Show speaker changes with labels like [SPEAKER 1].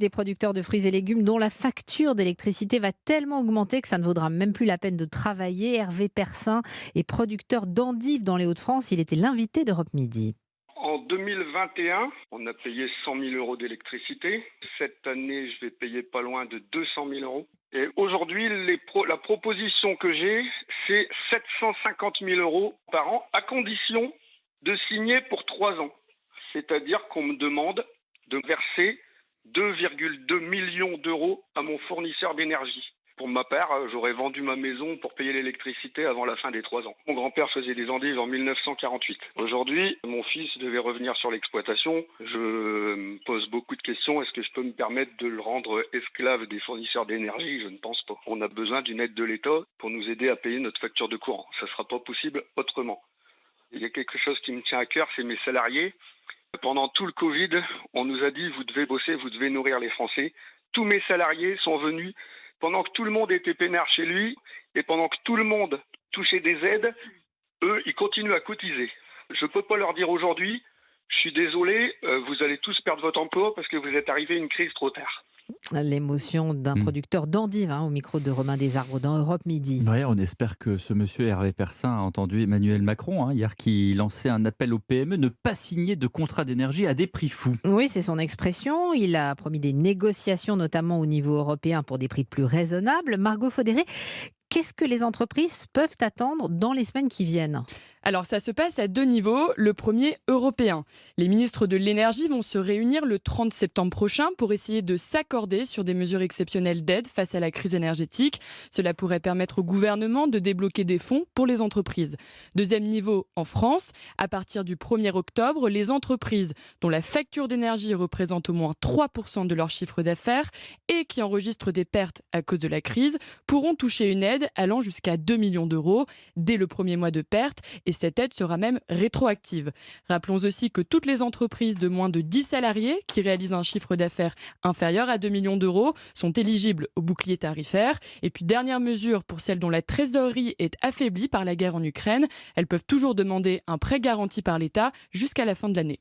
[SPEAKER 1] Des producteurs de fruits et légumes dont la facture d'électricité va tellement augmenter que ça ne vaudra même plus la peine de travailler. Hervé Persin est producteur d'endives dans les Hauts-de-France. Il était l'invité d'Europe Midi.
[SPEAKER 2] En 2021, on a payé 100 000 euros d'électricité. Cette année, je vais payer pas loin de 200 000 euros. Et aujourd'hui, la proposition que j'ai, c'est 750 000 euros par an, à condition de signer pour 3 ans. C'est-à-dire qu'on me demande de verser 2,2 millions d'euros à mon fournisseur d'énergie. Pour ma part, j'aurais vendu ma maison pour payer l'électricité avant la fin des 3 ans. Mon grand-père faisait des endives en 1948. Aujourd'hui, mon fils devait revenir sur l'exploitation. Je me pose beaucoup de questions. Est-ce que je peux me permettre de le rendre esclave des fournisseurs d'énergie ? Je ne pense pas. On a besoin d'une aide de l'État pour nous aider à payer notre facture de courant. Ça ne sera pas possible autrement. Il y a quelque chose qui me tient à cœur, c'est mes salariés. Pendant tout le Covid, on nous a dit « vous devez bosser, vous devez nourrir les Français ». Tous mes salariés sont venus pendant que tout le monde était peinard chez lui et pendant que tout le monde touchait des aides, eux, ils continuent à cotiser. Je ne peux pas leur dire aujourd'hui « je suis désolé, vous allez tous perdre votre emploi parce que vous êtes arrivés à une crise trop tard ».
[SPEAKER 1] L'émotion d'un producteur d'endives au micro de Romain Desarbres dans Europe Midi.
[SPEAKER 3] Ouais, on espère que ce monsieur Hervé Persin a entendu Emmanuel Macron hier qui lançait un appel aux PME ne pas signer de contrat d'énergie à des prix fous.
[SPEAKER 1] Oui, c'est son expression. Il a promis des négociations, notamment au niveau européen, pour des prix plus raisonnables. Margot Faudéré, qu'est-ce que les entreprises peuvent attendre dans les semaines qui viennent ?
[SPEAKER 4] Alors ça se passe à 2 niveaux. Le premier, européen. Les ministres de l'énergie vont se réunir le 30 septembre prochain pour essayer de s'accorder sur des mesures exceptionnelles d'aide face à la crise énergétique. Cela pourrait permettre au gouvernement de débloquer des fonds pour les entreprises. Deuxième niveau, en France. À partir du 1er octobre, les entreprises dont la facture d'énergie représente au moins 3% de leur chiffre d'affaires et qui enregistrent des pertes à cause de la crise pourront toucher une aide allant jusqu'à 2 millions d'euros dès le premier mois de perte. Et cette aide sera même rétroactive. Rappelons aussi que toutes les entreprises de moins de 10 salariés qui réalisent un chiffre d'affaires inférieur à 2 millions d'euros sont éligibles au bouclier tarifaire. Et puis dernière mesure pour celles dont la trésorerie est affaiblie par la guerre en Ukraine, elles peuvent toujours demander un prêt garanti par l'État jusqu'à la fin de l'année.